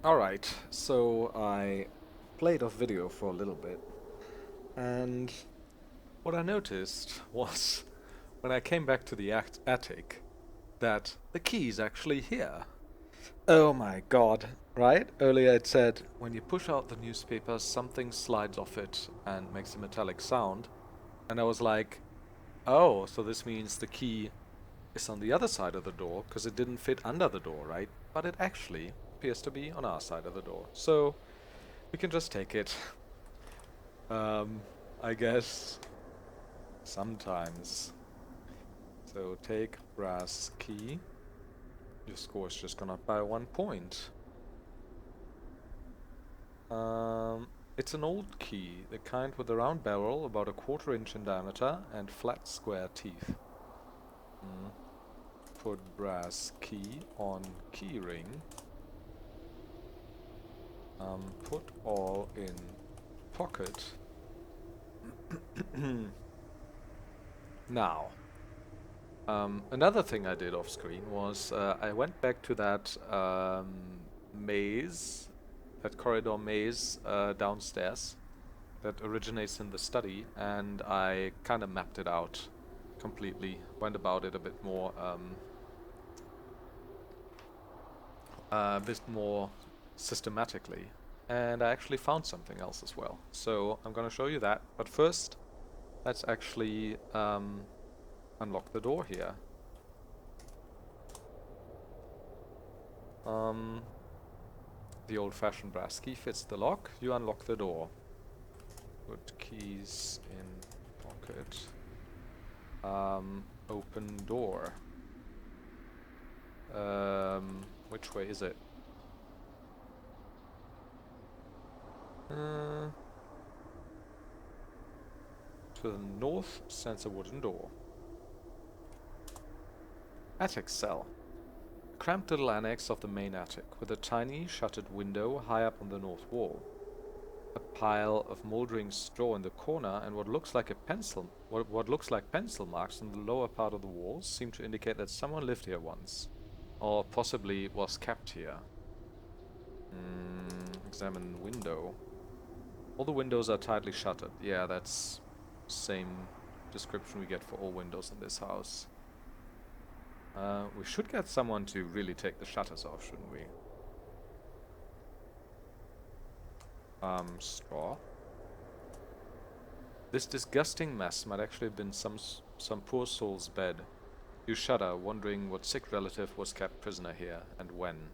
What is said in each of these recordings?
Alright, so I played off video for a little bit, and what I noticed was when I came back to the attic that the key's actually here. Oh my god, right? Earlier it said when you push out the newspaper, something slides off it and makes a metallic sound, and I was like, oh, so this means the key is on the other side of the door because it didn't fit under the door, right? But it actually appears to be on our side of the door. So we can just take it. Um, I guess sometimes. So take brass key. Your score is just gone up by 1 point. It's an old key, the kind with a round barrel about a 1/4 inch in diameter and flat square teeth. Mm. Put brass key on key ring. Put all in pocket. Now, another thing I did off screen was I went back to that maze, that corridor maze downstairs that originates in the study, and I kind of mapped it out completely, went about it a bit more systematically, and I actually found something else as well. So I'm going to show you that, but first, let's actually unlock the door here. Um, the old-fashioned brass key fits the lock. You unlock the door. Put keys in pocket. Open door. Which way is it? To the north stands a wooden door. Attic cell. Cramped little annex of the main attic, with a tiny shuttered window high up on the north wall. A pile of moldering straw in the corner, and what looks like pencil marks in the lower part of the walls seem to indicate that someone lived here once, or possibly was kept here. Examine window. All the windows are tightly shuttered. Yeah, that's same description we get for all windows in this house. We should get someone to really take the shutters off, shouldn't we? Straw. This disgusting mess might actually have been some poor soul's bed. You shudder, wondering what sick relative was kept prisoner here, and when.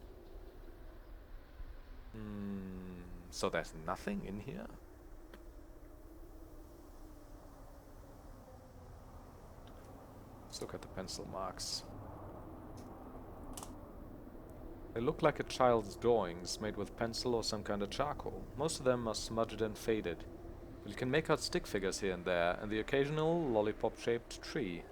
So there's nothing in here? Let's look at the pencil marks. They look like a child's drawings, made with pencil or some kind of charcoal. Most of them are smudged and faded, but you can make out stick figures here and there, and the occasional lollipop-shaped tree.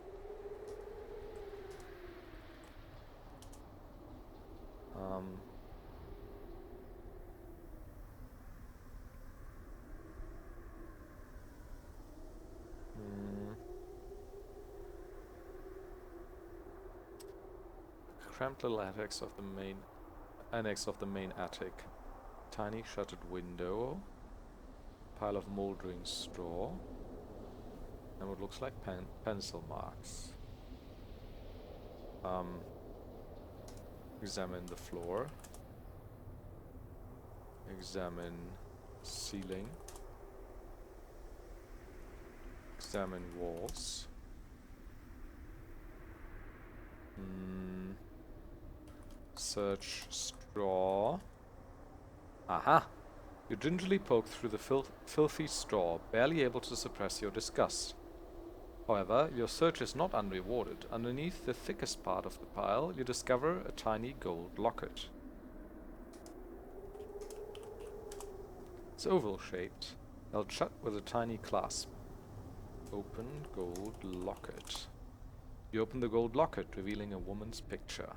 Cramped little annex of the main attic. Tiny shuttered window. Pile of moldering straw. And what looks like pencil marks. Examine the floor. Examine ceiling. Examine walls. Search straw. Aha! You gingerly poke through the filthy straw, barely able to suppress your disgust. However, your search is not unrewarded. Underneath the thickest part of the pile, you discover a tiny gold locket. It's oval-shaped, held shut with a tiny clasp. Open gold locket. You open the gold locket, revealing a woman's picture.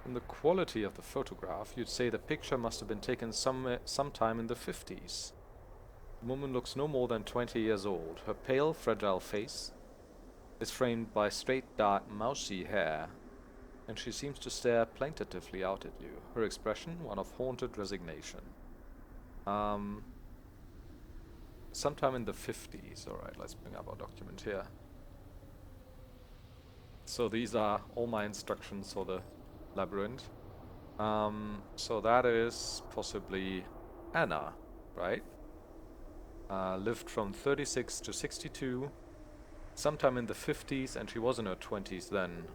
From the quality of the photograph, you'd say the picture must have been taken sometime in the 50s. The woman looks no more than 20 years old. Her pale, fragile face is framed by straight, dark, mousy hair, and she seems to stare plaintively out at you. Her expression, one of haunted resignation. Sometime in the 50s. Alright, let's bring up our document here. So these are all my instructions for the labyrinth. So that is possibly Anna, right? Lived from 36 to 62, sometime in the 50s, and she was in her 20s then.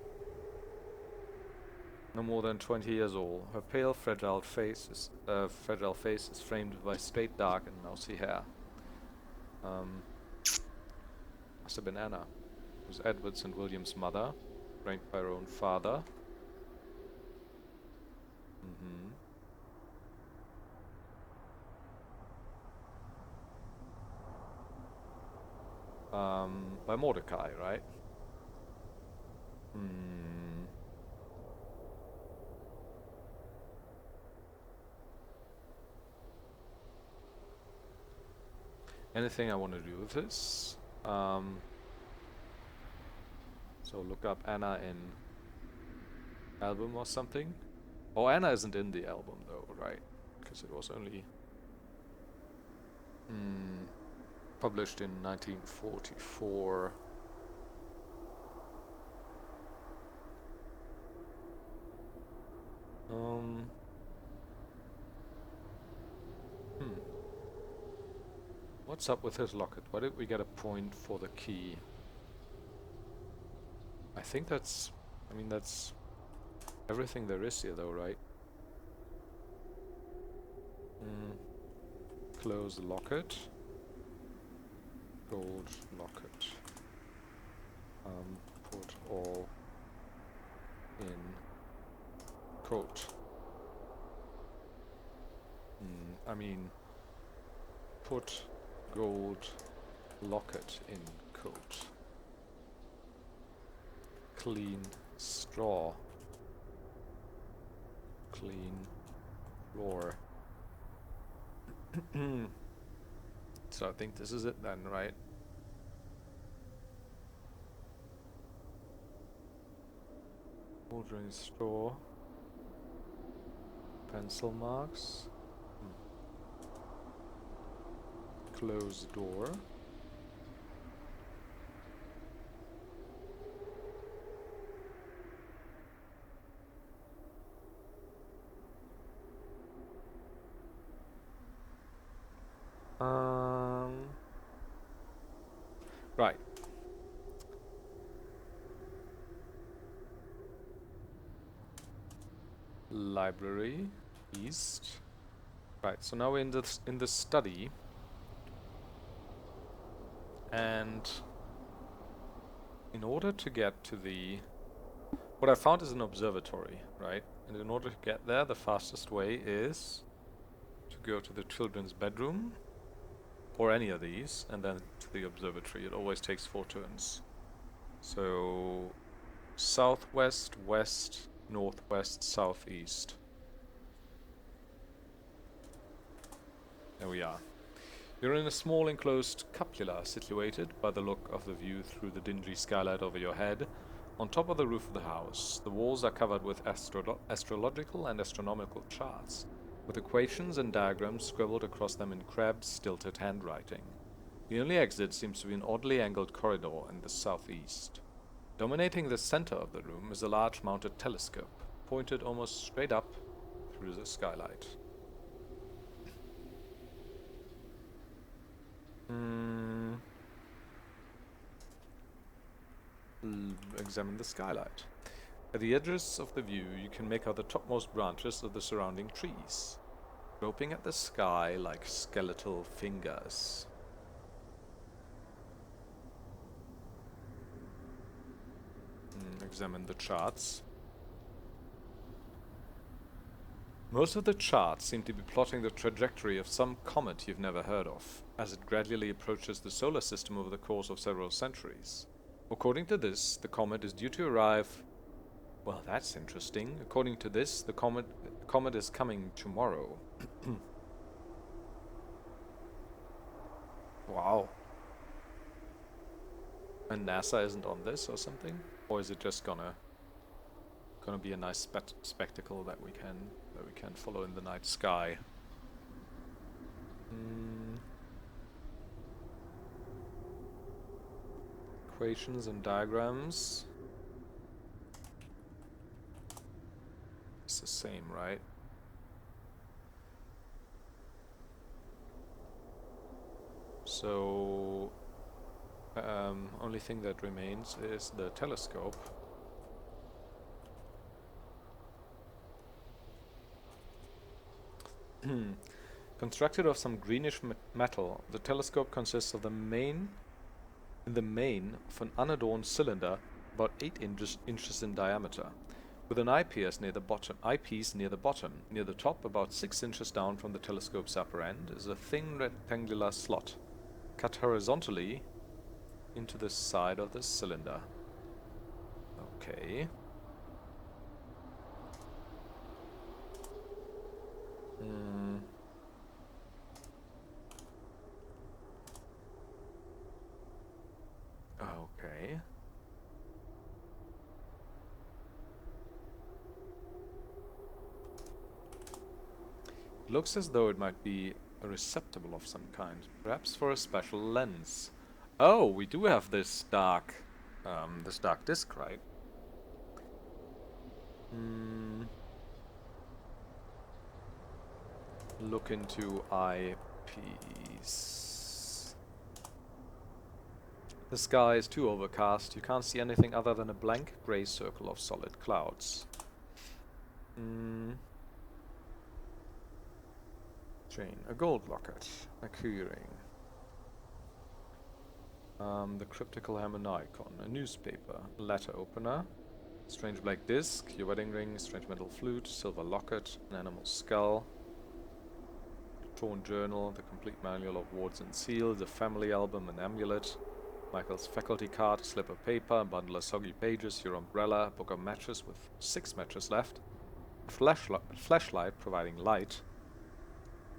No more than 20 years old. Her pale, fragile face is framed by straight, dark, and mousy hair. Must have been Anna, who's Edward's and William's mother, raised by her own father. By Mordecai, right? Anything I want to do with this? So look up Anna in album or something. Oh, Anna isn't in the album though, right? Because it was only published in 1944. What's up with his locket? Why did we get a point for the key? I think that's... I mean, that's everything there is here though, right? Close the locket. Gold locket. Put all in coat. I mean, put gold locket in coat. Clean straw. Clean floor. So I think this is it then, right? Ordering straw. Pencil marks. Close door. Right. Library, east. Right, so now we're in the study. And in order to get to the... What I found is an observatory, right? And in order to get there, the fastest way is to go to the children's bedroom, or any of these, and then to the observatory. It always takes 4 turns. So southwest, west, northwest, southeast. There we are. You're in a small enclosed cupola situated, by the look of the view through the dingy skylight over your head, on top of the roof of the house. The walls are covered with astrological and astronomical charts, with equations and diagrams scribbled across them in crabbed, stilted handwriting. The only exit seems to be an oddly angled corridor in the southeast. Dominating the center of the room is a large mounted telescope, pointed almost straight up through the skylight. Examine the skylight. At the edges of the view, you can make out the topmost branches of the surrounding trees, groping at the sky like skeletal fingers. Examine the charts. Most of the charts seem to be plotting the trajectory of some comet you've never heard of, as it gradually approaches the solar system over the course of several centuries. According to this, the comet is due to arrive... Well, that's interesting. According to this, the comet is coming tomorrow. Wow. And NASA isn't on this or something? Or is it just gonna be a nice spectacle that we can follow in the night sky? Equations and diagrams. It's the same, right? So only thing that remains is the telescope. Constructed of some greenish metal, the telescope consists of the main of an unadorned cylinder about 8 inches in diameter, with an eyepiece near the bottom. Near the top, about 6 inches down from the telescope's upper end, is a thin rectangular slot, cut horizontally into the side of the cylinder. Okay. Okay. Looks as though it might be a receptacle of some kind, perhaps for a special lens. Oh, we do have this dark disc, right? Look into eyepiece. The sky is too overcast. You can't see anything other than a blank grey circle of solid clouds. Chain. A gold locket. A keyring. The cryptical harmonicon. A newspaper. A letter opener. Strange black disc. Your wedding ring. Strange metal flute. Silver locket. An animal skull. Torn journal. The complete manual of wards and seals. A family album. An amulet. Michael's faculty card, a slip of paper, a bundle of soggy pages, your umbrella, a book of matches with 6 matches left, a flashlight providing light,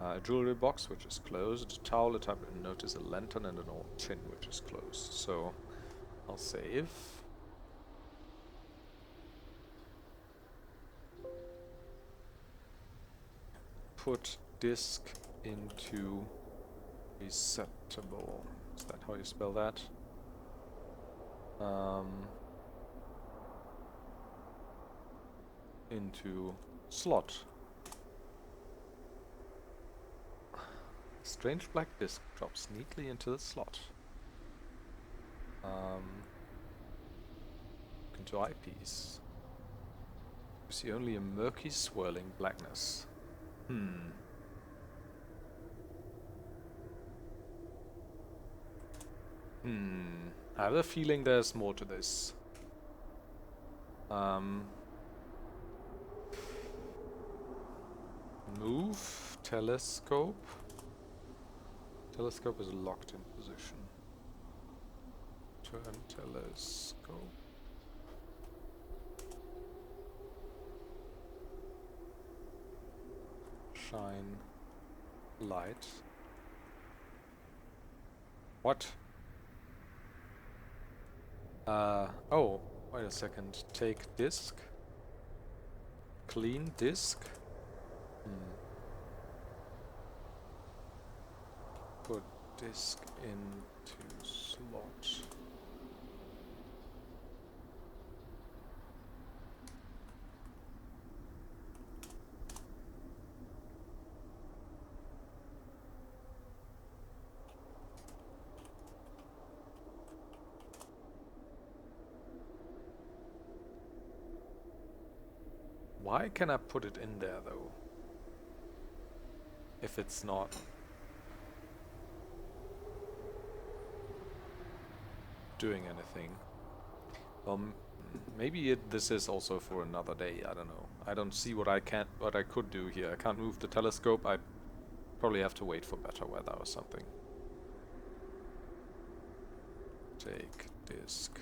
a jewelry box which is closed, a towel, a typewritten notice, a lantern, and an old tin which is closed. So I'll save. Put disk into receptacle. Is that how you spell that? Into slot. Strange black disc drops neatly into the slot. Into eyepiece. You see only a murky swirling blackness. I have a feeling there's more to this. Move telescope. Telescope is locked in position. Turn telescope. Shine light. What? Oh, wait a second. Take disk. Clean disk. Put disk into slot. Why can I put it in there though? If it's not doing anything. Well, maybe this is also for another day. I don't know. I don't see what I could do here. I can't move the telescope. I probably have to wait for better weather or something. Take disk.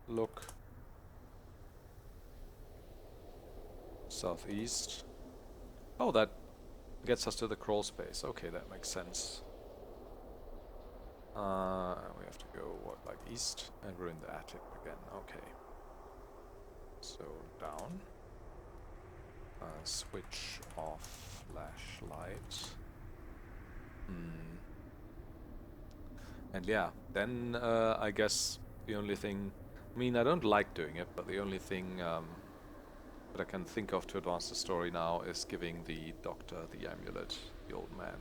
Look. Southeast. Oh, that Gets us to the crawl space. Okay, that makes sense. We have to go, what, like east? And we're in the attic again. Okay. So, down. Switch off flashlight. And yeah, then I guess the only thing... I mean, I don't like doing it, but the only thing that I can think of to advance the story now is giving the doctor the amulet, the old man.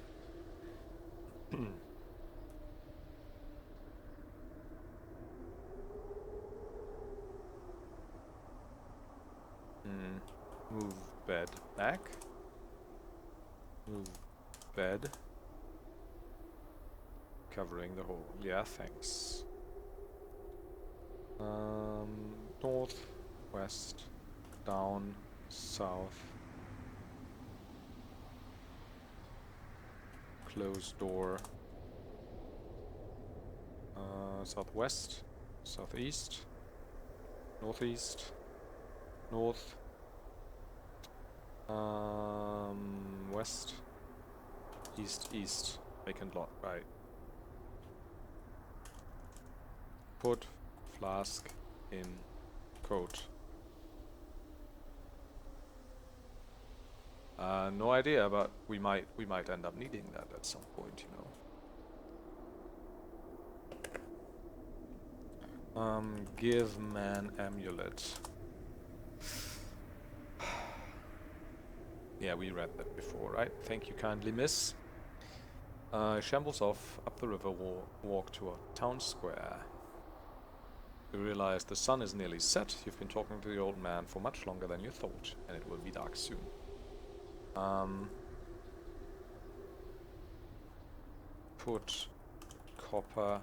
Move bed back. Move bed. Covering the hole. Yeah, thanks. North, west, down, south. Close door. Southwest, southeast, northeast, north, west, east, east. Vacant lot, right. Put flask in coat. No idea, but we might end up needing that at some point, you know. Give man amulet. Yeah, we read that before, right? Thank you kindly, miss. Shambles off up the river, walk to a town square. You realize the sun is nearly set. You've been talking to the old man for much longer than you thought, and it will be dark soon. Put copper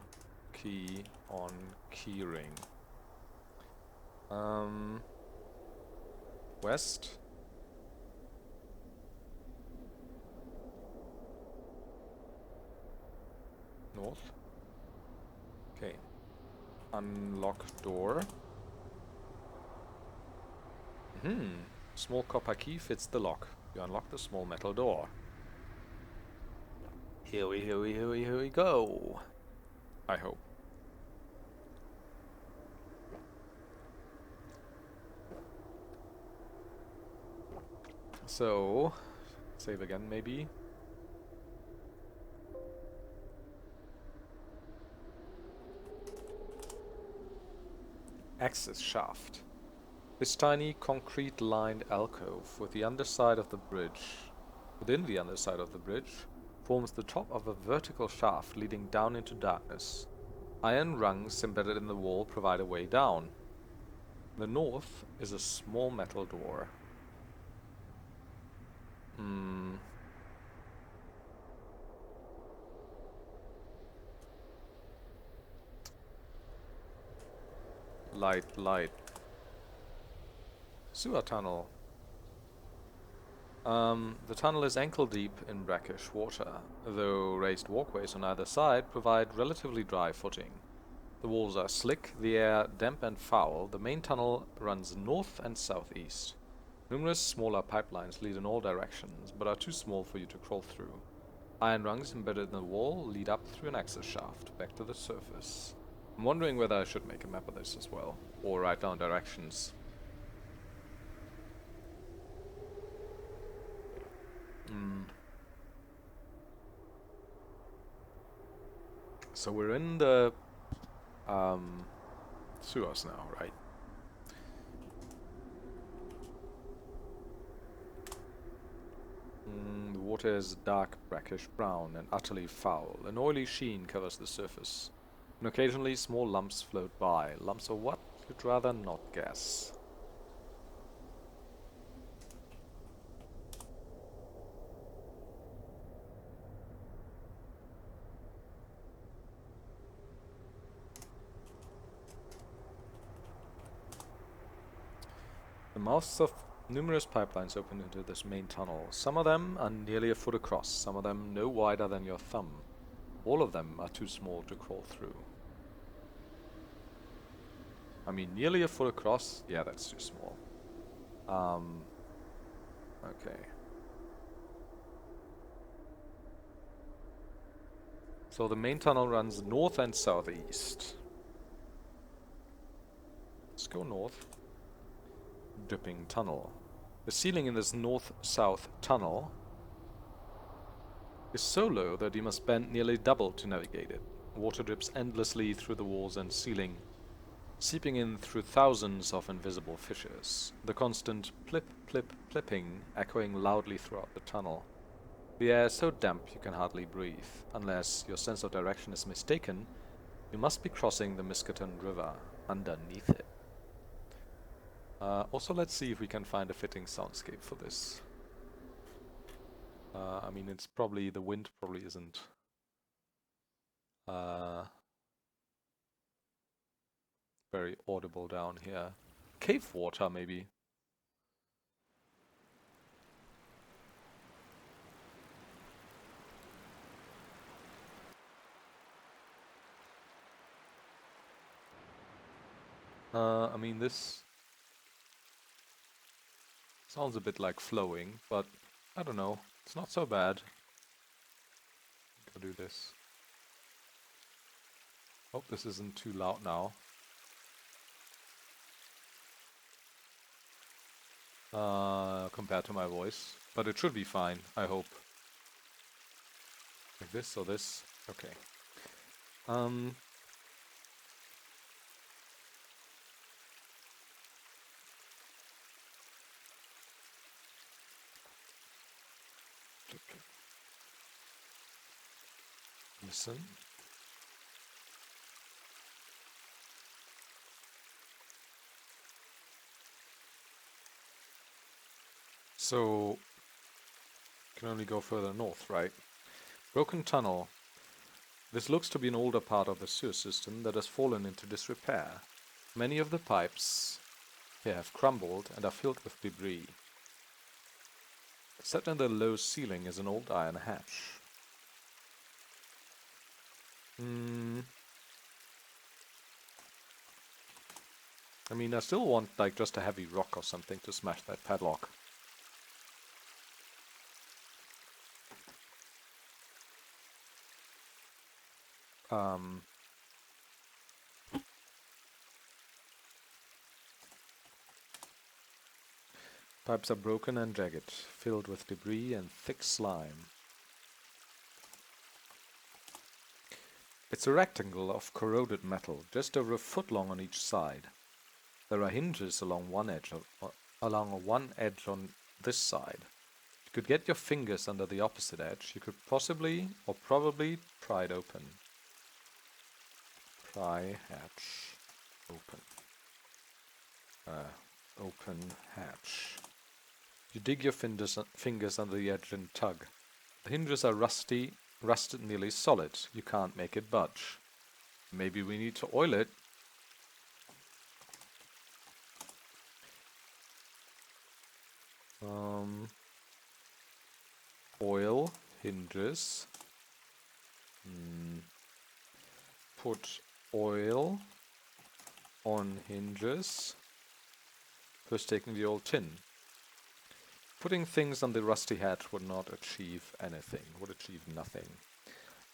key on keyring. West. North. Okay. Unlock door. Small copper key fits the lock. You unlock the small metal door. Here we go. I hope. So, save again maybe. Access shaft. This tiny concrete-lined alcove within the underside of the bridge, forms the top of a vertical shaft leading down into darkness. Iron rungs embedded in the wall provide a way down. In the north is a small metal door. Light. Sewer tunnel. The tunnel is ankle deep in brackish water, though raised walkways on either side provide relatively dry footing. The walls are slick, the air damp and foul. The main tunnel runs north and southeast. Numerous smaller pipelines lead in all directions, but are too small for you to crawl through. Iron rungs embedded in the wall lead up through an access shaft, back to the surface. I'm wondering whether I should make a map of this as well, or write down directions. So we're in the sewers now, right? The water is dark brackish brown and utterly foul. An oily sheen covers the surface, and occasionally small lumps float by. Lumps of what? You'd rather not guess. The mouths of numerous pipelines open into this main tunnel. Some of them are nearly a foot across, some of them no wider than your thumb. All of them are too small to crawl through. I mean, nearly a foot across? Yeah, that's too small. Okay. So the main tunnel runs north and southeast. Let's go north. Dripping tunnel. The ceiling in this north-south tunnel is so low that you must bend nearly double to navigate it. Water drips endlessly through the walls and ceiling, seeping in through thousands of invisible fissures. The constant plip, plip, plipping echoing loudly throughout the tunnel. The air is so damp you can hardly breathe. Unless your sense of direction is mistaken, you must be crossing the Miskatonic River underneath it. Also, let's see if we can find a fitting soundscape for this. I mean, it's probably, the wind probably isn't very audible down here. Cave water, maybe. I mean, this sounds a bit like flowing, but I don't know. It's not so bad. Go do this. Hope this isn't too loud now. Compared to my voice. But it should be fine, I hope. Like this or this? Okay. Listen. So, can only go further north, right? Broken tunnel. This looks to be an older part of the sewer system that has fallen into disrepair. Many of the pipes here have crumbled and are filled with debris. Set in the low ceiling is an old iron hatch. I mean, I still want, like, just a heavy rock or something to smash that padlock. Pipes are broken and jagged, filled with debris and thick slime. It's a rectangle of corroded metal, just over a foot long on each side. There are hinges along one edge on this side. You could get your fingers under the opposite edge. You could possibly or probably pry it open. Pry hatch open. Open hatch. You dig your fingers under the edge and tug. The hinges are rusted nearly solid. You can't make it budge. Maybe we need to oil it. Oil hinges. Put oil on hinges. First taking the old tin. Putting things on the rusty hatch would not achieve anything, would achieve nothing.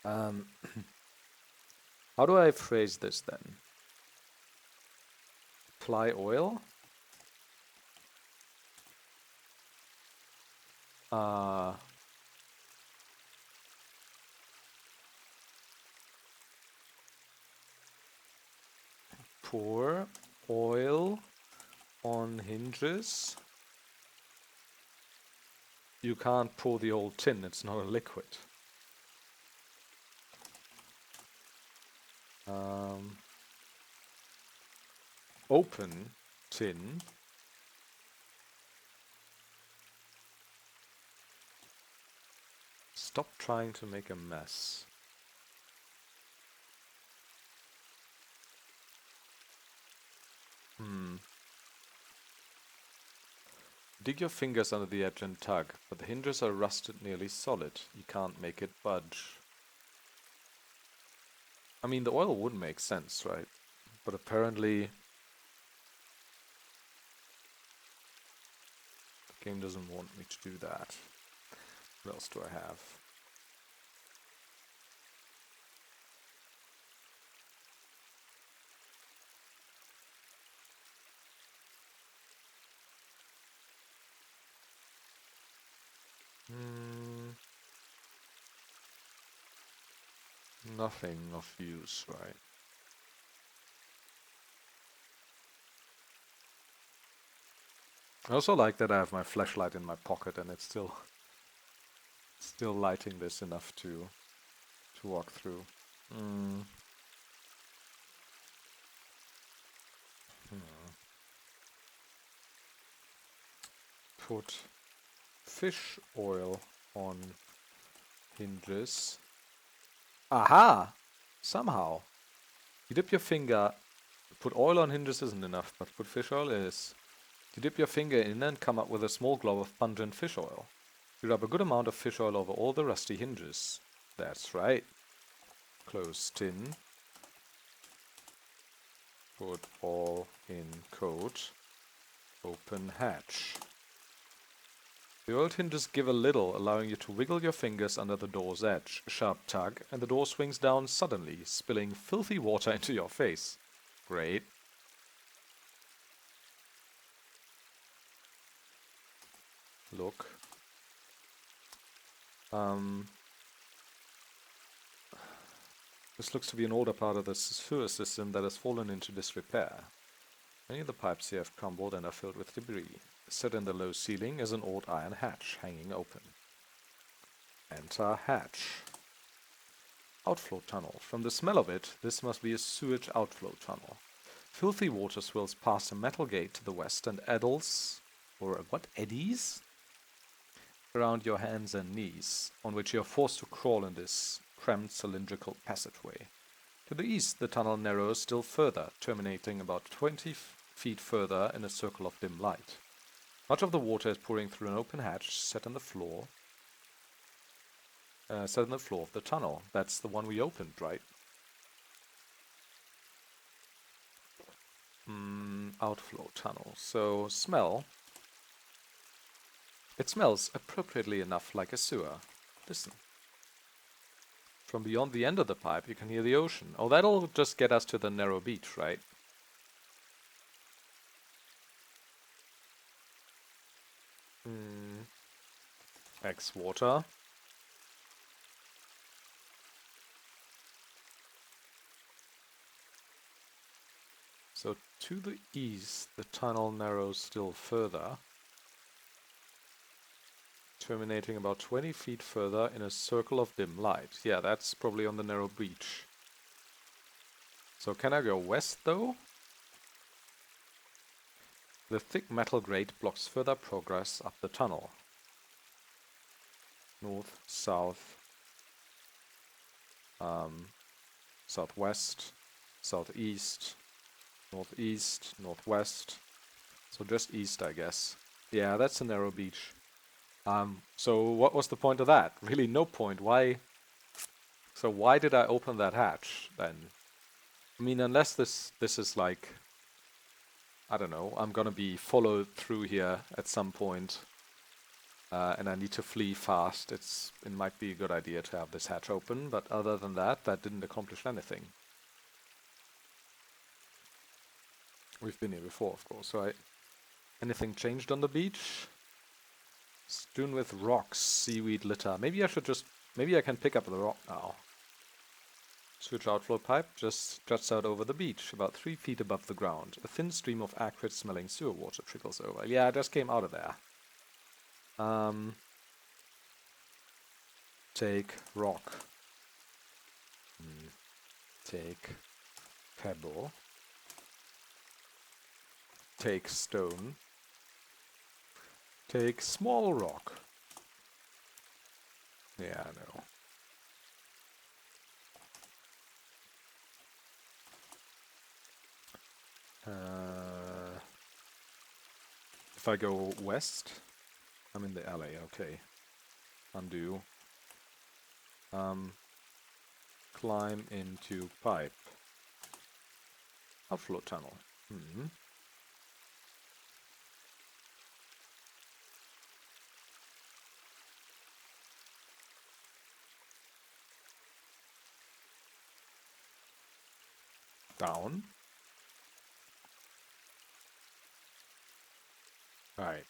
How do I phrase this then? Apply oil. Pour oil on hinges. You can't pour the old tin, it's not a liquid. Open tin. Stop trying to make a mess. Dig your fingers under the edge and tug, but the hinges are rusted nearly solid. You can't make it budge. I mean, the oil would make sense, right? But apparently the game doesn't want me to do that. What else do I have? nothing of use, right? I also like that I have my flashlight in my pocket and it's still lighting this enough to walk through. Mm. Put fish oil on hinges. Aha! Somehow. You dip your finger. Put oil on hinges isn't enough, but put fish oil is. You dip your finger in and come up with a small glob of pungent fish oil. You rub a good amount of fish oil over all the rusty hinges. That's right. Close tin. Put all in coat. Open hatch. The oiled hinges give a little, allowing you to wiggle your fingers under the door's edge. A sharp tug, and the door swings down suddenly, spilling filthy water into your face. Great. Look. This looks to be an older part of the sewer system that has fallen into disrepair. Many of the pipes here have crumbled and are filled with debris. Set in the low ceiling is an old iron hatch hanging open. Enter hatch. Outflow tunnel. From the smell of it, this must be a sewage outflow tunnel. Filthy water swirls past a metal gate to the west and eddies around your hands and knees, on which you are forced to crawl in this cramped cylindrical passageway. To the east, the tunnel narrows still further, terminating about 20 feet further in a circle of dim light. Much of the water is pouring through an open hatch set in the floor of the tunnel. That's the one we opened, right? Outflow tunnel. So, smell. It smells appropriately enough like a sewer. Listen. From beyond the end of the pipe, you can hear the ocean. Oh, that'll just get us to the narrow beach, right? X water. So to the east, the tunnel narrows still further, terminating about 20 feet further in a circle of dim light. Yeah, that's probably on the narrow beach. So can I go west, though? The thick metal grate blocks further progress up the tunnel. North, south, southwest, southeast, northeast, northwest. So just east, I guess. Yeah, that's a narrow beach. So what was the point of that? Really no point. Why? So why did I open that hatch then? I mean, unless this is like, I don't know, I'm gonna be followed through here at some point, and I need to flee fast. It might be a good idea to have this hatch open, but other than that, that didn't accomplish anything. We've been here before, of course, right? Anything changed on the beach? Strewn with rocks, seaweed litter. Maybe I can pick up the rock now. Sewage outflow pipe just juts out over the beach, about 3 feet above the ground. A thin stream of acrid-smelling sewer water trickles over. Yeah, I just came out of there. Take rock. Take pebble. Take stone. Take small rock. Yeah, I know. If I go west, I'm in the alley, okay. Undo. Climb into pipe. Outflow tunnel. Down. Right.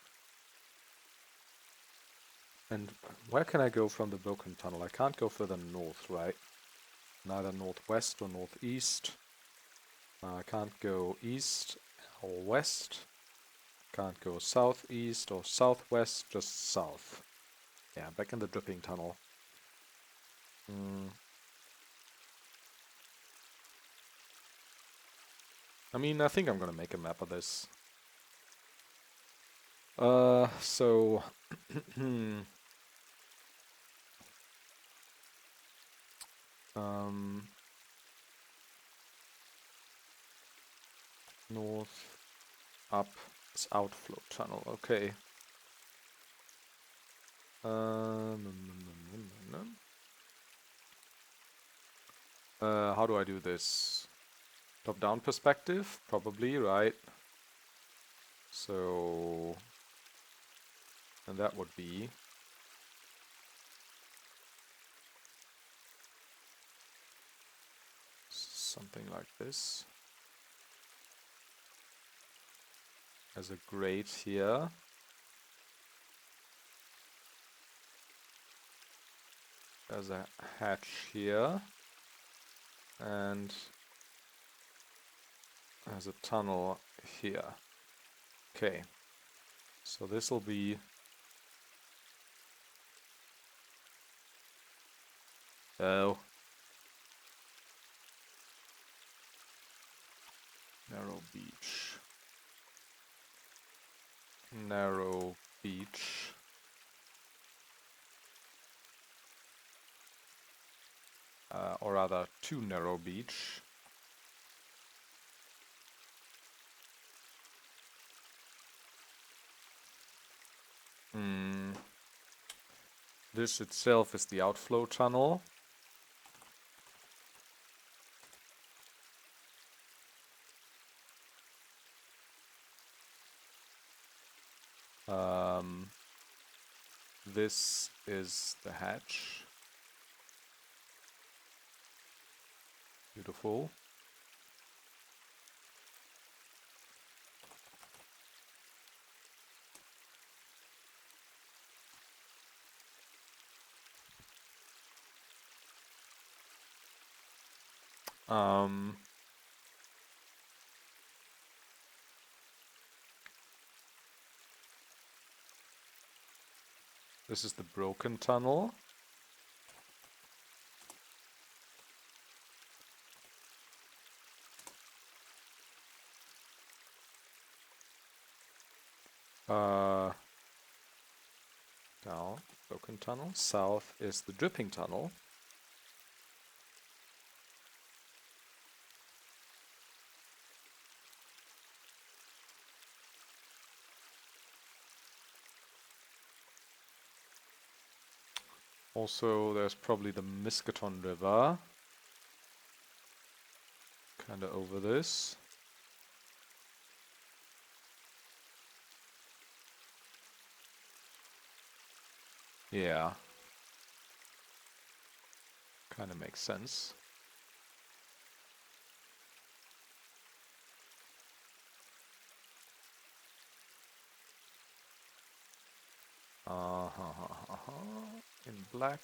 And where can I go from the broken tunnel? I can't go further north, right? neither northwest or northeast. I can't go east or west. Can't go southeast or southwest, just south. Yeah, back in the dripping tunnel. I mean, I think I'm gonna make a map of this. So... north, up, is outflow tunnel, okay. How do I do this? Top-down perspective? Probably, right? So... and that would be... something like this. There's a grate here. There's a hatch here. And there's a tunnel here. Okay. So this will be... oh. Narrow beach. Narrow beach. Or rather, too narrow beach. This itself is the outflow tunnel. This is the hatch. Beautiful. This is the broken tunnel. Down, broken tunnel. South is the dripping tunnel. Also, there's probably the Miskaton River. Kinda over this. Yeah. Kinda makes sense. In black.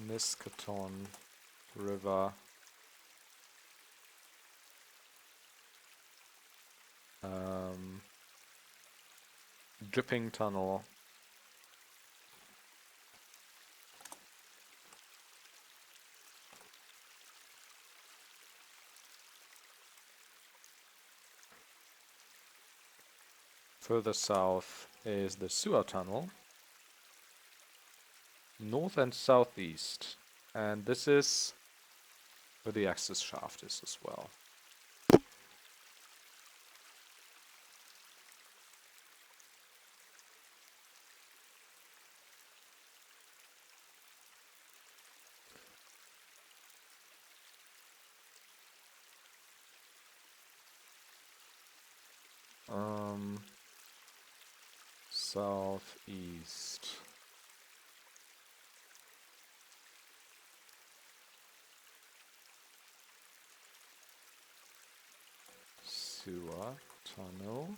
Miskaton River. Dripping tunnel. Further south is the sewer tunnel. North and southeast. And this is where the access shaft is as well. Southeast. Sewer tunnel.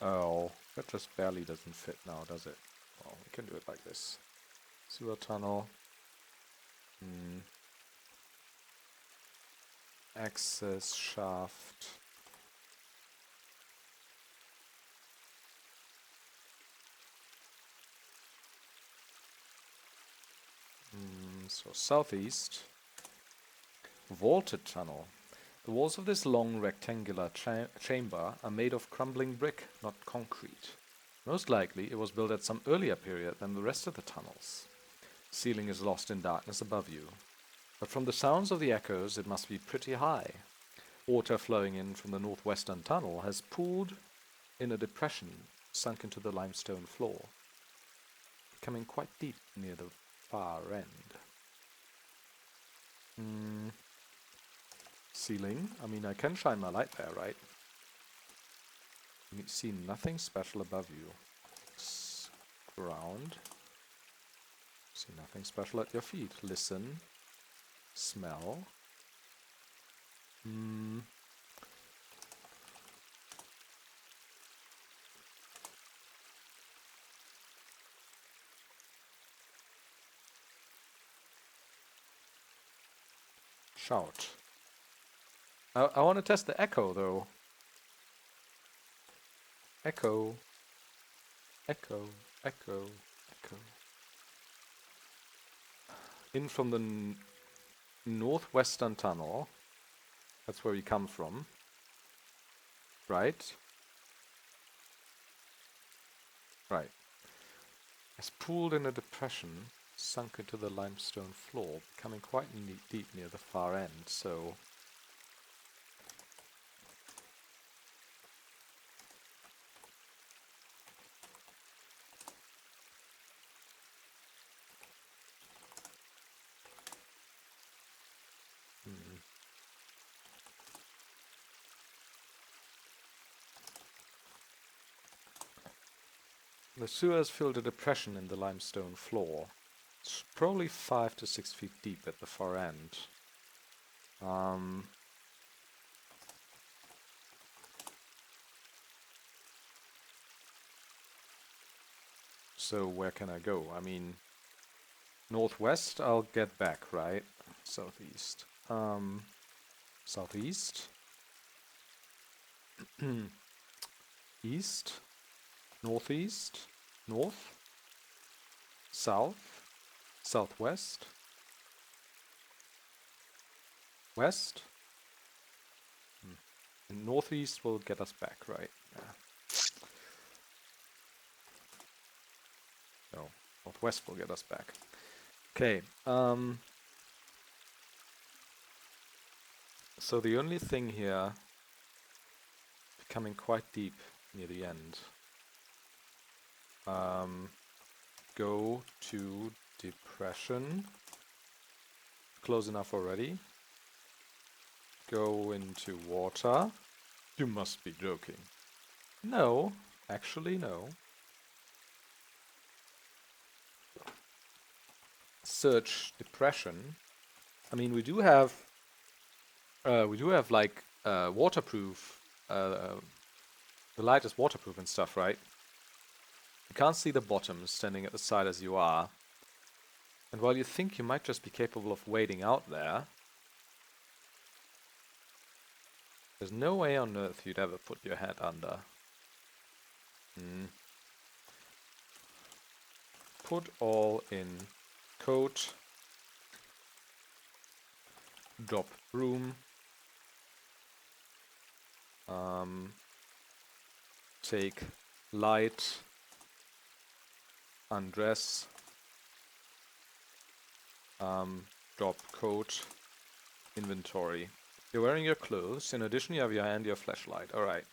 Oh, That just barely doesn't fit now, does it? Well, we can do it like this. Sewer tunnel. Access shaft. So southeast. Vaulted tunnel. The walls of this long rectangular chamber are made of crumbling brick, not concrete. Most likely it was built at some earlier period than the rest of the tunnels. The ceiling is lost in darkness above you. But from the sounds of the echoes it must be pretty high. Water flowing in from the northwestern tunnel has pooled in a depression sunk into the limestone floor, becoming quite deep near the far end. Ceiling. I mean, I can shine my light there, right? You see nothing special above you. Ground. See nothing special at your feet. Listen. Smell. Shout. I want to test the echo, though. Echo. Echo. Echo. Echo. In from the northwestern tunnel. That's where we come from. Right? Right. Has pooled in a depression, sunk into the limestone floor, becoming quite deep near the far end, so... The sewers filled a depression in the limestone floor. It's probably 5 to 6 feet deep at the far end. So where can I go? I mean, northwest I'll get back, right? Southeast. Southeast. East. Northeast. North. South. Southwest. West. And northeast will get us back, right? Yeah. No, northwest will get us back. Okay. So the only thing here, becoming quite deep near the end. Go to depression. Close enough already. Go into water. You must be joking. No, actually no. Search depression. I mean, we do have like waterproof. The light is waterproof and stuff, right? You can't see the bottom standing at the side as you are. And while you think you might just be capable of wading out there, there's no way on earth you'd ever put your head under. Put all in coat. Drop broom. Take light. Undress. Drop coat. Inventory. You're wearing your clothes. In addition, you have your hand, your flashlight. Alright.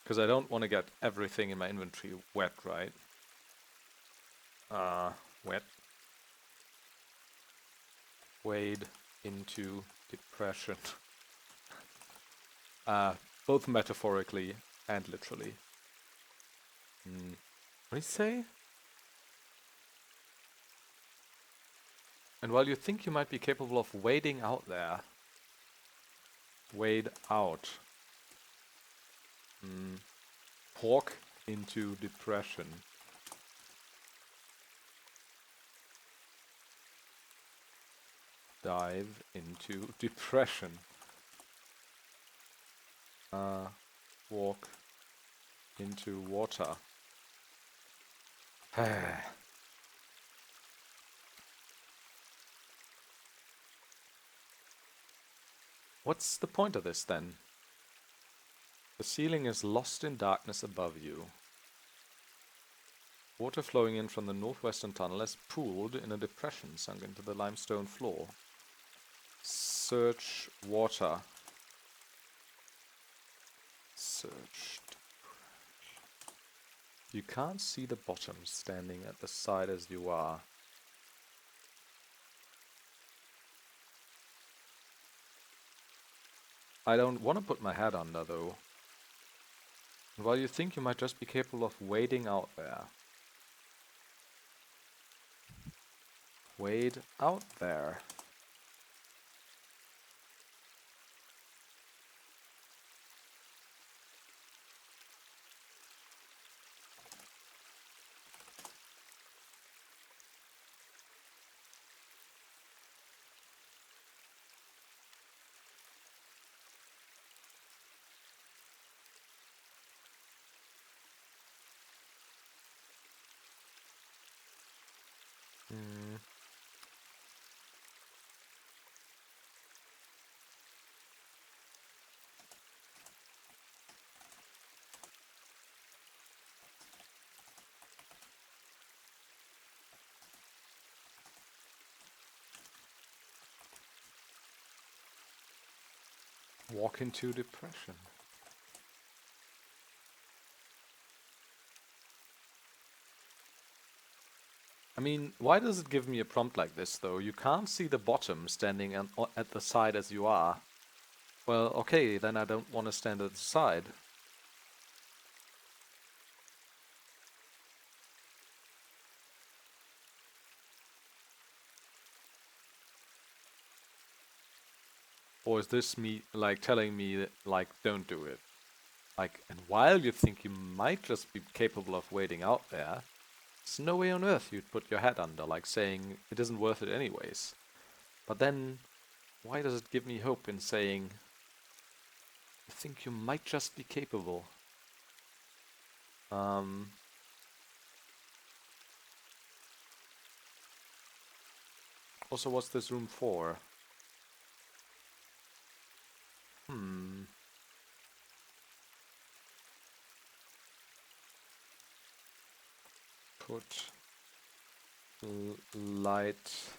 Because I don't want to get everything in my inventory wet, right? Wet. Wade into depression. Both metaphorically and literally. What did he say? And while you think you might be capable of wading out there, wade out. Pork into depression. Dive into depression. Walk into water. What's the point of this then? The ceiling is lost in darkness above you. Water flowing in from the northwestern tunnel has pooled in a depression sunk into the limestone floor. Search water. Search. You can't see the bottom standing at the side as you are. I don't want to put my head under though. And while you think you might just be capable of wading out there. Wade out there. Walk into depression. I mean, why does it give me a prompt like this though? You can't see the bottom standing at the side as you are. Well, okay, then I don't want to stand at the side. Or is this me, like, telling me that, like, don't do it? Like, and while you think you might just be capable of wading out there, there's no way on earth you'd put your head under, like saying it isn't worth it anyways. But then, why does it give me hope in saying you think you might just be capable? Also, what's this room for? Put light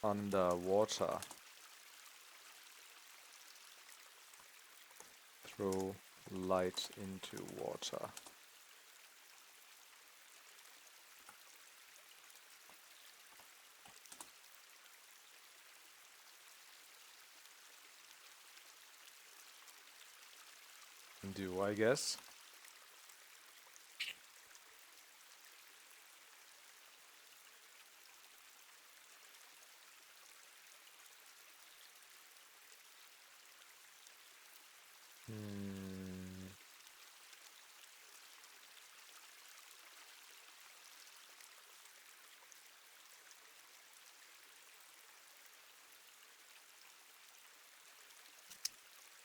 underwater. Throw light into water. Do I guess?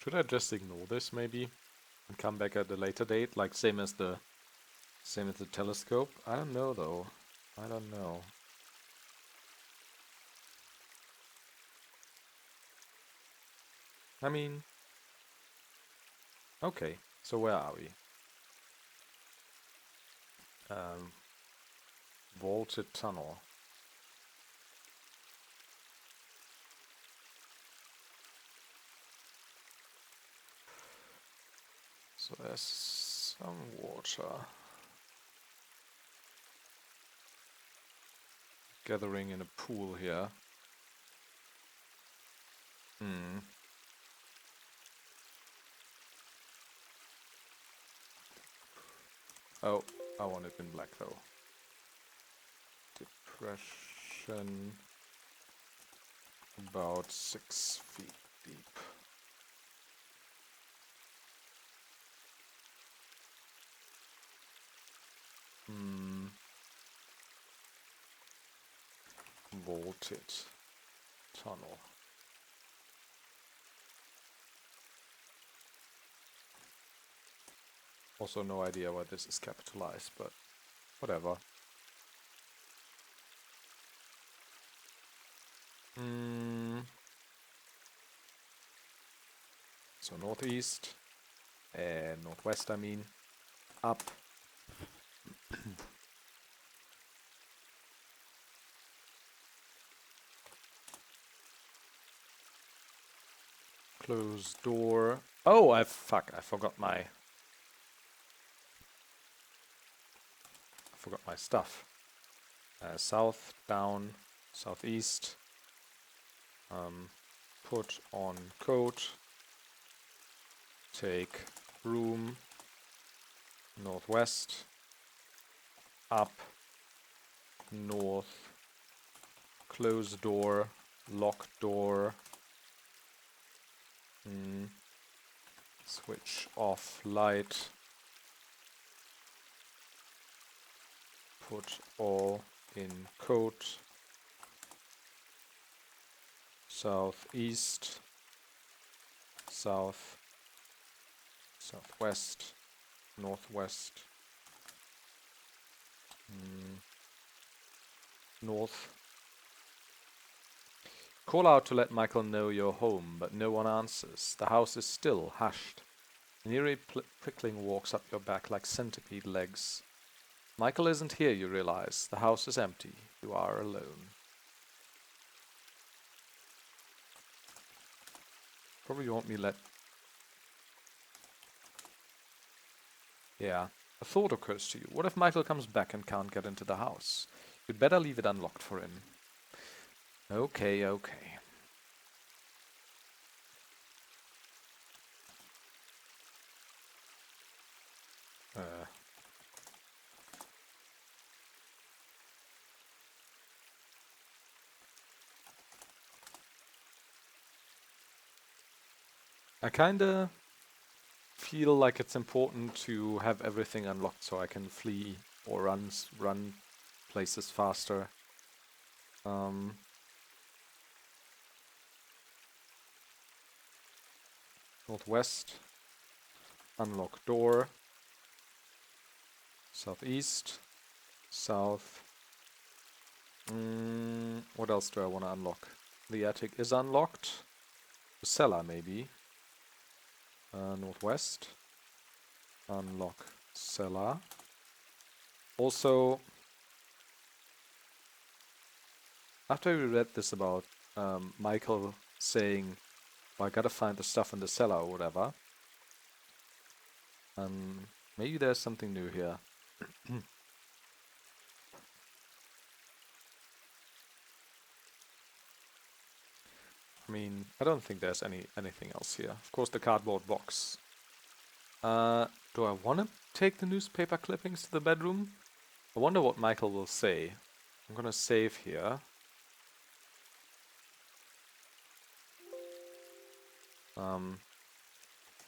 Should I just ignore this maybe and come back at a later date, like same as the telescope? I don't know though. I don't know. I mean, okay. So where are we? Vaulted tunnel. So there's some water gathering in a pool here. Oh, I want it in black though. Depression about 6 feet deep. vaulted tunnel. Also no idea why this is capitalized, but whatever. So northeast, northwest I mean, up. Close door. Oh, I forgot my stuff. South, down, southeast. Put on coat. Take room. Northwest. Up. North. Close door. Lock door. Switch off light. Put all in coat. Southeast. South. Southwest. Northwest. North. Call out to let Michael know you're home, but no one answers. The house is still, hushed. An eerie prickling walks up your back like centipede legs. Michael isn't here, you realize. The house is empty. You are alone. Probably won't be let... Yeah. A thought occurs to you. What if Michael comes back and can't get into the house? You'd better leave it unlocked for him. Okay, okay. I kinda feel like it's important to have everything unlocked so I can flee or run places faster. Northwest. Unlock door. Southeast. South. What else do I want to unlock? The attic is unlocked. The cellar, maybe. Northwest. Unlock cellar. Also, after we read this about Michael saying, well, I gotta find the stuff in the cellar or whatever, maybe there's something new here. I mean, I don't think there's anything else here. Of course, the cardboard box. Do I want to take the newspaper clippings to the bedroom? I wonder what Michael will say. I'm gonna save here.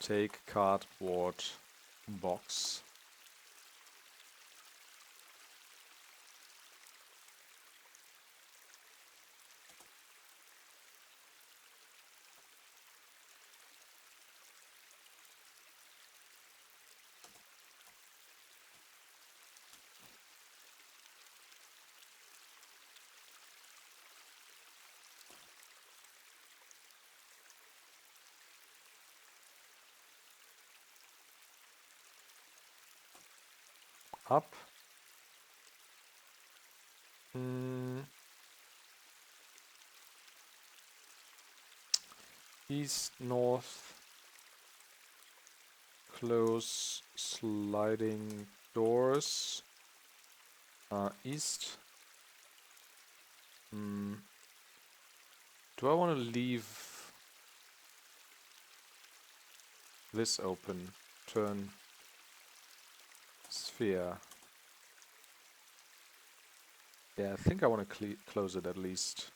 Take cardboard box. Up. East, north. Close sliding doors. East. Do I want to leave this open? Turn sphere. Yeah, I think I want to close it at least.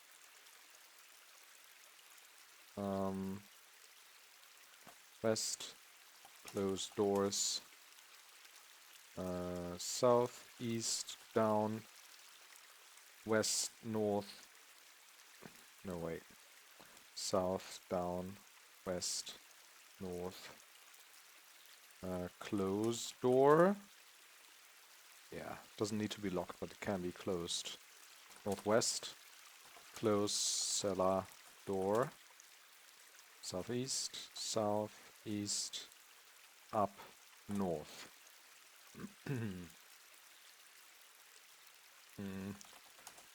West, close doors. South, east, down. West, north, No, wait. South, down, west, north. Close door. Yeah, doesn't need to be locked, but it can be closed. Northwest. Close cellar door. Southeast, south, east, up, north.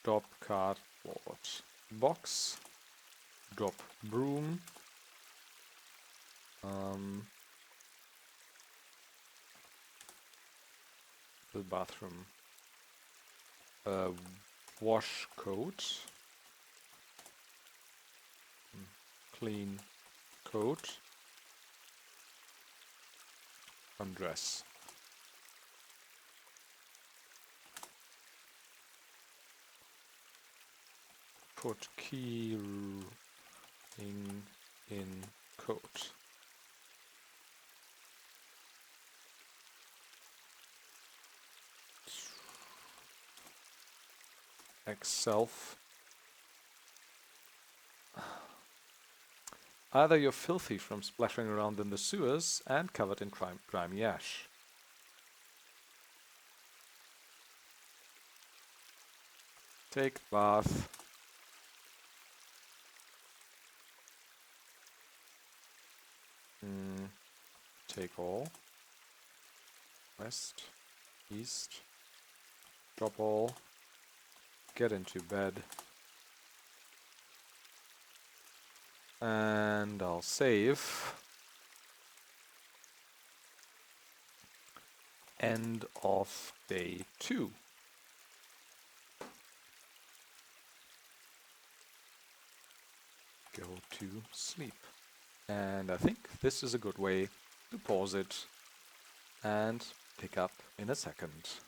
Drop cardboard box. Drop broom. The bathroom. Wash coat. Clean coat. Undress. Put key in coat. Self. Either you're filthy from splashing around in the sewers and covered in grimy ash. Take bath. Take all. West. East. Drop all. Get into bed. And I'll save. End of day 2. Go to sleep. And I think this is a good way to pause it and pick up in a second.